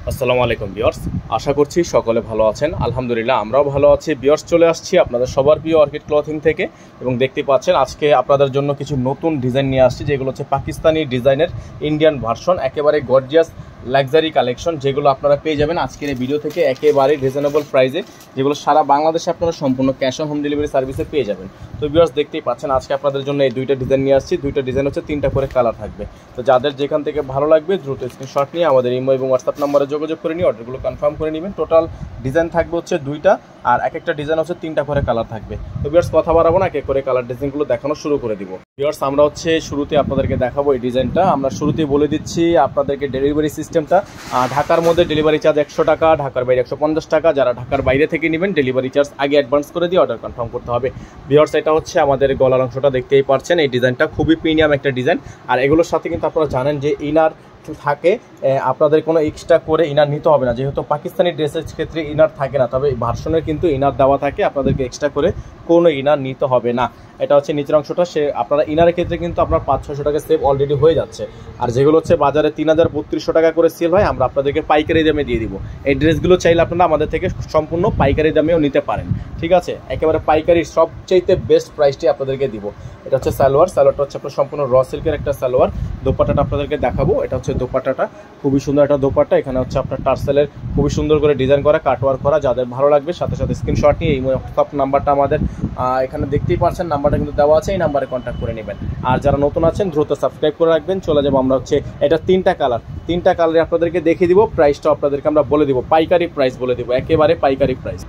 আসসালামু আলাইকুম ভিউয়ার্স, আশা করছি সকলে ভালো আছেন। আলহামদুলিল্লাহ আমরাও ভালো আছি। ভিউয়ার্স, চলে আসছি আপনাদের সবার প্রিয় অর্কিড ক্লথিং থেকে এবং দেখতে পাচ্ছেন আজকে আপনাদের জন্য কিছু নতুন ডিজাইন নিয়ে আসছি, যেগুলো হচ্ছে পাকিস্তানি ডিজাইনের ইন্ডিয়ান ভার্সন, একেবারে গর্জিয়াস লাক্সারি কালেকশন, যেগুলো আপনারা পেয়ে যাবেন আজকের এই ভিডিও থেকে একেবারে রিজনেবল প্রাইসে, যেগুলো সারা বাংলাদেশে আপনারা সম্পূর্ণ ক্যাশ অন হোম ডেলিভারি সার্ভিসে পেয়ে যাবেন। তো ভিউয়ার্স, দেখতেই পাচ্ছেন আজকে আপনাদের জন্য এই দুইটা ডিজাইন নিয়ে আসছি। দুইটা ডিজাইন হচ্ছে 3টা করে কালার থাকবে। তো যাদের যেখান থেকে ভালো লাগবে দ্রুত স্ক্রিনশট নিয়ে আমাদের ইমো এবং হোয়াটসঅ্যাপ নাম্বারে যোগাযোগ করে নিয়ে অর্ডারগুলো কনফার্ম করে নেবেন। টোটাল ডিজাইন থাকবে হচ্ছে 2টা, আর এক একটা ডিজাইন হচ্ছে 3টা করে কালার থাকবে। তো ভিউয়ার্স, কথা বাড়াবো না, এক এক করে কালার ডিজাইনগুলো দেখানো শুরু করে দিব। ভিউয়ার্স, আমরা হচ্ছে শুরুতে আপনাদেরকে দেখাবো এই ডিজাইনটা। আমরা শুরুতেই বলে দিচ্ছি আপনাদেরকে ডেলিভারি সিস্টেমটা। ঢাকার মধ্যে ডেলিভারি চার্জ 100 টাকা, ঢাকার বাইরে 150 টাকা। যারা ঢাকার বাইরে থেকে নেবেন ডেলিভারি চার্জ আগে অ্যাডভান্স করে দিয়ে অর্ডার কনফার্ম করতে হবে। ভিউয়ার্স, এটা হচ্ছে আমাদের গলার অংশটা, দেখতেই পাচ্ছেন এই ডিজাইনটা খুবই প্রিমিয়াম একটা ডিজাইন। আর এগুলোর সাথে কিন্তু আপনারা জানেন যে ইনার থাকে, আপনাদের কোনো এক্সট্রা করে ইনার নিতে হবে না, যেহেতু পাকিস্তানি ড্রেসের ক্ষেত্রে ইনার থাকে না, তবে ভার্সনের কিন্তু ইনার দেওয়া থাকে, আপনাদেরকে এক্সট্রা করে কোনো ইনার নিতে হবে না। এটা হচ্ছে নিচের অংশটা, আপনারা ইনারের ক্ষেত্রে কিন্তু আপনার 500-600 টাকা সেভ অলরেডি হয়ে যাচ্ছে। আর যেগুলো হচ্ছে বাজারে 3000-3200 টাকা করে সেল হয়, আমরা আপনাদেরকে পাইকারি দামে দিয়ে দিব। এই ড্রেসগুলো চাইলে আপনারা আমাদের থেকে সম্পূর্ণ পাইকারি দামেও নিতে পারেন, ঠিক আছে? একেবারে পাইকারি সবচাইতে বেস্ট প্রাইসটি আপনাদেরকে দিব। এটা হচ্ছে সালোয়ারটা হচ্ছে আপনার সম্পূর্ণ র সিল্কের একটা সালোয়ার। দোপাট্টাটা আপনাদেরকে দেখাবো। এটা হচ্ছে দোপাট্টাটা, খুবই সুন্দর একটা দোপাট্টা। এখানে হচ্ছে আপনার টার্সেলের খুবই সুন্দর করে ডিজাইন করা, কাটওয়ার্ক করা। যাদের ভালো লাগবে সাথে সাথে স্ক্রিনশট নিয়ে এই হোয়াটসঅ্যাপ নাম্বারটা আমাদের এখানে দেখতেই পাচ্ছেন, নাম্বারটা কিন্তু দেওয়া আছে, এই নাম্বারে কন্ট্যাক্ট করে নেবেন। আর যারা নতুন আছেন দ্রুত সাবস্ক্রাইব করে রাখবেন। চলে যাবো আমরা হচ্ছে এটা 3টা কালারে আপনাদেরকে দেখিয়ে দিব। প্রাইসটা আপনাদেরকে আমরা বলে দিব, পাইকারি প্রাইস বলে দিব, একেবারে পাইকারি প্রাইস।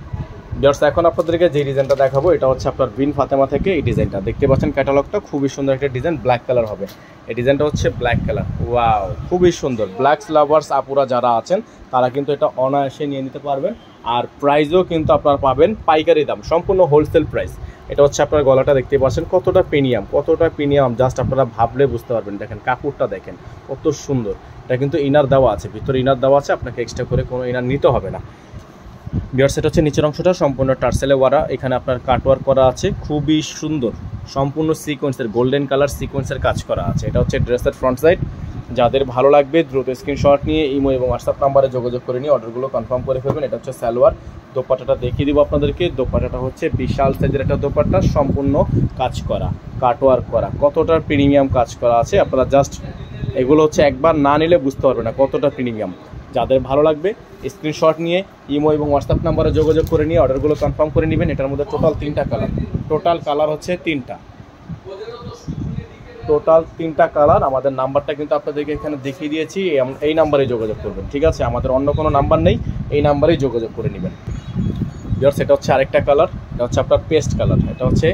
ভিউয়ার্স, এখন আপনাদেরকে যে ডিজাইনটা দেখাবো এটা হচ্ছে আপনার বিন ফাতেমা থেকে এই ডিজাইনটা। দেখতে পাচ্ছেন ক্যাটালগটা খুবই সুন্দর একটা ডিজাইন, ব্ল্যাক কালার হবে। এই ডিজাইনটা হচ্ছে ব্ল্যাক কালার। ওয়াও, খুবই সুন্দর। ব্ল্যাক লাভার্স আপুরা যারা আছেন তারা কিন্তু এটা অনায়াসে নিয়ে নিতে পারবেন। আর প্রাইসও কিন্তু আপনারা পাবেন পাইকারি দাম, সম্পূর্ণ হোলসেল প্রাইস। এটা হচ্ছে আপনার গলাটা, দেখতে পাচ্ছেন কতটা প্রিমিয়াম, জাস্ট আপনারা ভাবলে বুঝতে পারবেন। দেখেন কাপড়টা দেখেন কত সুন্দর। এটা কিন্তু ইনার দেওয়া আছে, ভিতরে ইনার দেওয়া আছে, আপনাকে এক্সট্রা করে কোনো ইনার নিতে হবে না। ভিউয়ার্স, এটা হচ্ছে নিচের অংশটা সম্পূর্ণ টার্সেলে ওয়ারা, এখানে আপনার কাটওয়ার্ক করা আছে, খুবই সুন্দর, সম্পূর্ণ সিকোয়েন্সের গোল্ডেন কালার সিকোয়েন্সের কাজ করা আছে। এটা হচ্ছে ড্রেসের ফ্রন্ট সাইড। যাদের ভালো লাগবে দ্রুত স্ক্রিনশট নিয়ে ইমো এবং হোয়াটসঅ্যাপ নাম্বারে যোগাযোগ করে নিয়ে অর্ডারগুলো কনফার্ম করে ফেলবেন। এটা হচ্ছে সালোয়ার। দোপাট্টাটা দেখিয়ে দিব আপনাদেরকে। দোপাট্টাটা হচ্ছে বিশাল সাইজের একটা দোপাট্টা, সম্পূর্ণ কাজ করা, কাটওয়ার্ক করা, কতটা প্রিমিয়াম কাজ করা আছে। আপনারা জাস্ট এগুলো হচ্ছে একবার না নিলে বুঝতে পারবেন না কতটা প্রিমিয়াম। যাদের ভালো লাগবে স্ক্রিনশট নিয়ে ইমো এবং হোয়াটসঅ্যাপ নাম্বারে যোগাযোগ করে নিয়ে অর্ডারগুলো কনফার্ম করে নেবেন। এটার মধ্যে টোটাল 3টা কালার, টোটাল কালার হচ্ছে 3টা কালার। আমাদের নাম্বারটা কিন্তু আপনাদেরকে এখানে দেখিয়ে দিয়েছি, এই নাম্বারে যোগাযোগ করবেন, ঠিক আছে? আমাদের অন্য কোনো নাম্বার নেই, এই নাম্বারেই যোগাযোগ করে নেবেন। ভিউয়ার্স, এটা হচ্ছে আরেকটা কালার, এটা হচ্ছে আপনার পেস্ট কালার। এটা হচ্ছে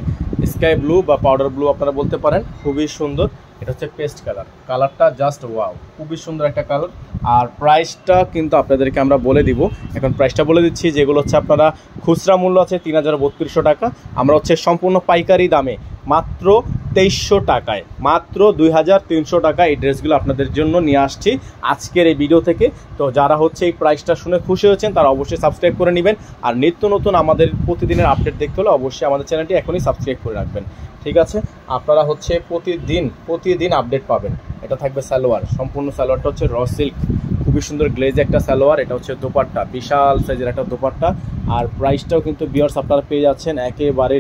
স্কাই ব্লু বা পাউডার ব্লু আপনারা বলতে পারেন, খুবই সুন্দর। এটা হচ্ছে পেস্ট কালার, কালারটা জাস্ট ওয়াও, খুবই সুন্দর একটা কালার। আর প্রাইসটা কিন্তু আপনাদেরকে আমরা বলে দিব। এখন প্রাইসটা বলে দিচ্ছি, যেগুলো হচ্ছে আপনারা খুচরা মূল্য আছে 3032 টাকা, আমরা হচ্ছে সম্পূর্ণ পাইকারি দামে মাত্র 2300 টাকায়, মাত্র 2300 টাকা এই ড্রেসগুলো আপনাদের জন্য নিয়ে আসছি আজকের এই ভিডিও থেকে। তো যারা হচ্ছে এই প্রাইসটা শুনে খুশি হয়েছেন তারা অবশ্যই সাবস্ক্রাইব করে নেবেন। আর নিত্য নতুন আমাদের প্রতিদিনের আপডেট দেখতে হলে অবশ্যই আমাদের চ্যানেলটি এখনই সাবস্ক্রাইব করে রাখবেন, ঠিক আছে? আপনারা হচ্ছে প্রতিদিন আপডেট পাবেন। এটা থাকবে সালোয়ার, সম্পূর্ণ সালোয়ারটা হচ্ছে র সিল্ক, খুবই সুন্দর গ্লেজ একটা সালোয়ার। এটা হচ্ছে দোপাট্টা, বিশাল সাইজের একটা দোপাট্টা। আর প্রাইসটাও কিন্তু ভিউয়ার্স আপনারা পেয়ে যাচ্ছেন একেবারে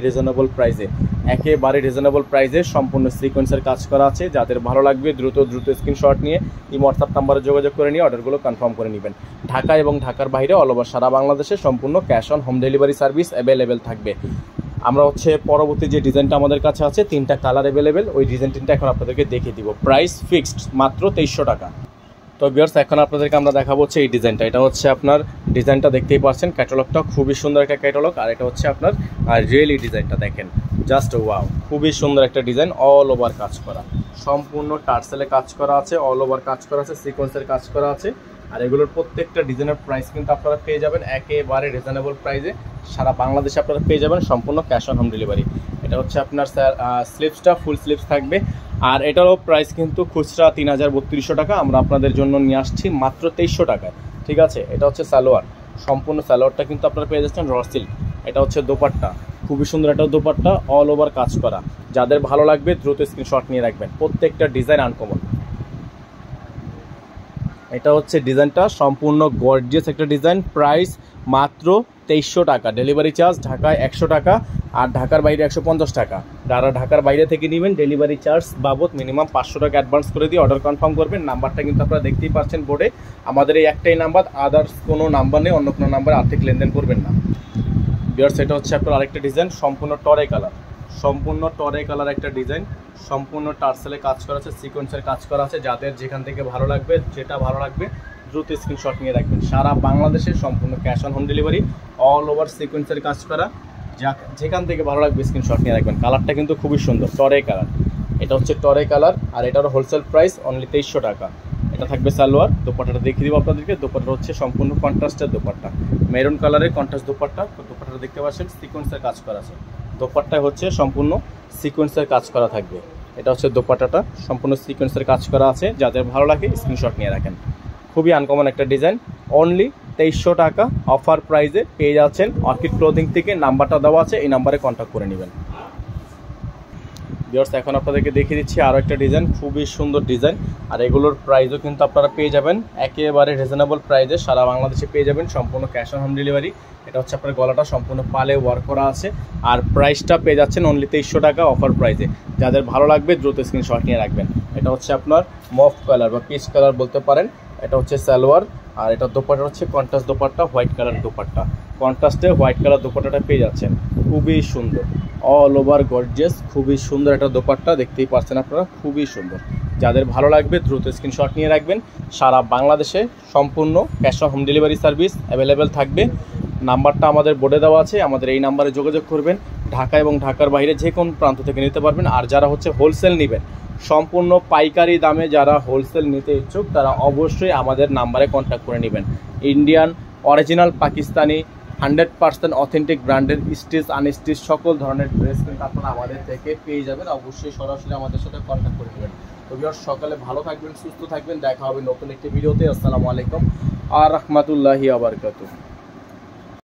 রিজনেবল প্রাইসে, সম্পূর্ণ সিকোয়েন্সের কাজ করা আছে। যাদের ভালো লাগবে দ্রুত স্ক্রিনশট নিয়ে এই হোয়াটসঅ্যাপ নাম্বারে যোগাযোগ করে নিয়ে অর্ডারগুলো কনফার্ম করে নেবেন। ঢাকা এবং ঢাকার বাইরে অল ওভার সারা বাংলাদেশে সম্পূর্ণ cash on home delivery service available থাকবে। আমরা হচ্ছে পরবর্তী যে ডিজাইনটা আমাদের কাছে আছে 3টা কালার অ্যাভেলেবেল, ওই ডিজাইন 3টা এখন আপনাদেরকে দেখিয়ে দিব। প্রাইস ফিক্সড মাত্র 2300 টাকা। তো ভিউয়ার্স, এখন আপনাদেরকে আমরা দেখাবো হচ্ছে এই ডিজাইনটা। এটা হচ্ছে আপনার ডিজাইনটা দেখতেই পাচ্ছেন, ক্যাটালগটা খুবই সুন্দর একটা ক্যাটালগ। আর এটা হচ্ছে আপনার রিয়েলি ডিজাইনটা দেখেন, জাস্ট ওয়াও, খুবই সুন্দর একটা ডিজাইন, অল ওভার কাজ করা, সম্পূর্ণ টার্সেলে কাজ করা আছে, অল ওভার কাজ করা আছে, সিকোয়েন্সের কাজ করা আছে। আর এগুলোর প্রত্যেকটা ডিজাইনের প্রাইস কিন্তু আপনারা পেয়ে যাবেন একেবারে রিজনেবল প্রাইসে, সারা বাংলাদেশে আপনারা পেয়ে যাবেন সম্পূর্ণ ক্যাশ অন হোম ডেলিভারি। এটা হচ্ছে আপনার স্লিপসটা ফুল স্লিপস থাকবে। আর এটারও প্রাইস কিন্তু খুচরা 3032 টাকা, আমরা আপনাদের জন্য নিয়ে আসছি মাত্র 2300 টাকায়, ঠিক আছে? এটা হচ্ছে সালোয়ার, সম্পূর্ণ সালোয়ারটা কিন্তু আপনারা পেয়ে যাচ্ছেন র সিল্ক। এটা হচ্ছে দোপাট্টা, খুবই সুন্দর একটা দোপাট্টা, অল ওভার কাজ করা। যাদের ভালো লাগবে দ্রুত স্ক্রিনশট নিয়ে রাখবেন, প্রত্যেকটা ডিজাইন আনকমন। এটা হচ্ছে ডিজাইনটা সম্পূর্ণ গর্জিয়াস একটা ডিজাইন। প্রাইস মাত্র 2300 টাকা। ডেলিভারি চার্জ ঢাকায় 100 টাকা আর ঢাকার বাইরে 150 টাকা। যারা ঢাকার বাইরে থেকে নেবেন ডেলিভারি চার্জ বাবদ মিনিমাম 500 টাকা অ্যাডভান্স করে দিয়ে অর্ডার কনফার্ম করবেন। নাম্বারটা কিন্তু আপনারা দেখতেই পাচ্ছেন বোর্ডে, আমাদের এই একটাই নাম্বার, আদার্স কোনো নাম্বার নেই, অন্য কোনো নাম্বারে আর্থিক লেনদেন করবেন না। ভিউয়ার্স এটা হচ্ছে আপনার আরেকটা ডিজাইন, সম্পূর্ণ টরে কালার, সম্পূর্ণ টরে কালার একটা ডিজাইন, সম্পূর্ণ টার্সেলে কাজ করা আছে, সিকোয়েন্সের কাজ করা আছে। যাদের যেখান থেকে ভালো লাগবে, যেটা ভালো লাগবে দ্রুত স্ক্রিনশট নিয়ে রাখবেন। সারা বাংলাদেশে সম্পূর্ণ cash on home delivery, all over সিকোয়েন্সের কাজ করা। যেখান থেকে ভালো লাগবে স্ক্রিনশট নিয়ে রাখবেন। কালারটা কিন্তু খুবই সুন্দর, টরে কালার। এটা হচ্ছে টরে কালার আর এটারও হোলসেল প্রাইস অনলি 2300 টাকা। এটা থাকবে সালোয়ার। দোপাট্টাটা দেখিয়ে দিব আপনাদেরকে। দোপাট্টা হচ্ছে সম্পূর্ণ কন্ট্রাস্টের দোপাট্টা, মেরুন কালারের কন্ট্রাস্ট দোপাট্টা। দোপাট্টাটা দেখতে পাচ্ছেন সিকোয়েন্সের কাজ করা আছে। দোপাট্টায় হচ্ছে সম্পূর্ণ সিকোয়েন্সের কাজ করা থাকবে। এটা হচ্ছে দোপাট্টাটা, সম্পূর্ণ সিকোয়েন্সের কাজ করা আছে। যাদের ভালো লাগে স্ক্রিনশট নিয়ে রাখেন। খুবই আনকমন একটা ডিজাইন, অনলি 2300 টাকা অফার প্রাইসে পেয়ে যাচ্ছেন অর্কিড ক্লোথিং থেকে। নাম্বারটা দেওয়া আছে, এই নাম্বারে কন্ট্যাক্ট করে নেবেন। ভিউয়ার্স এখন আপনাদেরকে দেখিয়ে দিচ্ছি আরও একটা ডিজাইন, খুবই সুন্দর ডিজাইন। আর এগুলোর প্রাইসও কিন্তু আপনারা পেয়ে যাবেন একেবারে রিজনেবল প্রাইসে, সারা বাংলাদেশে পেয়ে যাবেন, সম্পূর্ণ ক্যাশ অন হোম ডেলিভারি। এটা হচ্ছে আপনার গলাটা সম্পূর্ণ পালে ওয়ার্ক করা আছে আর প্রাইসটা পেয়ে যাচ্ছেন অনলি 2300 টাকা অফার প্রাইসে। যাদের ভালো লাগবে দ্রুত স্ক্রিনশট নিয়ে রাখবেন। এটা হচ্ছে আপনার মফ কালার বা পিচ কালার বলতে পারেন। এটা হচ্ছে সালোয়ার আর এটা দোপাট্টা হচ্ছে contrast dupatta, white colour dupatta. কন্ট্রাস্টে হোয়াইট কালার দোপাট্টাটা পেয়ে যাচ্ছেন, খুবই সুন্দর, অল ওভার গর্জিয়াস, খুবই সুন্দর একটা দোপাট্টা। দেখতেই পাচ্ছেন আপনারা, খুবই সুন্দর। যাদের ভালো লাগবে দ্রুত স্ক্রিনশট নিয়ে রাখবেন। সারা বাংলাদেশে সম্পূর্ণ cash on home delivery service available থাকবে। নাম্বারটা আমাদের বোর্ডে দেওয়া আছে, আমাদের এই নাম্বারে যোগাযোগ করবেন। ঢাকা এবং ঢাকার বাইরে যে কোনো প্রান্ত থেকে নিতে পারবেন। আর যারা হচ্ছে হোলসেল নেবেন, সম্পূর্ণ পাইকারি দামে যারা হোলসেল নিতে ইচ্ছুক তারা অবশ্যই আমাদের নাম্বারে কন্ট্যাক্ট করে নেবেন। ইন্ডিয়ান অরিজিনাল পাকিস্তানি 100% অথেন্টিক ব্র্যান্ডের স্টিচ আনস্টিচ সকল ধরনের ড্রেস কিন্তু আপনারা আমাদের থেকে পেয়ে যাবেন। অবশ্যই সরাসরি আমাদের সাথে কন্ট্যাক্ট করে নেবেন। তো ভিউয়ার্স সকালে ভালো থাকবেন, সুস্থ থাকবেন। দেখা হবে নতুন একটি ভিডিওতে। আসসালামু আলাইকুম আর রাহমাতুল্লাহি ওয়া বারাকাতুহু।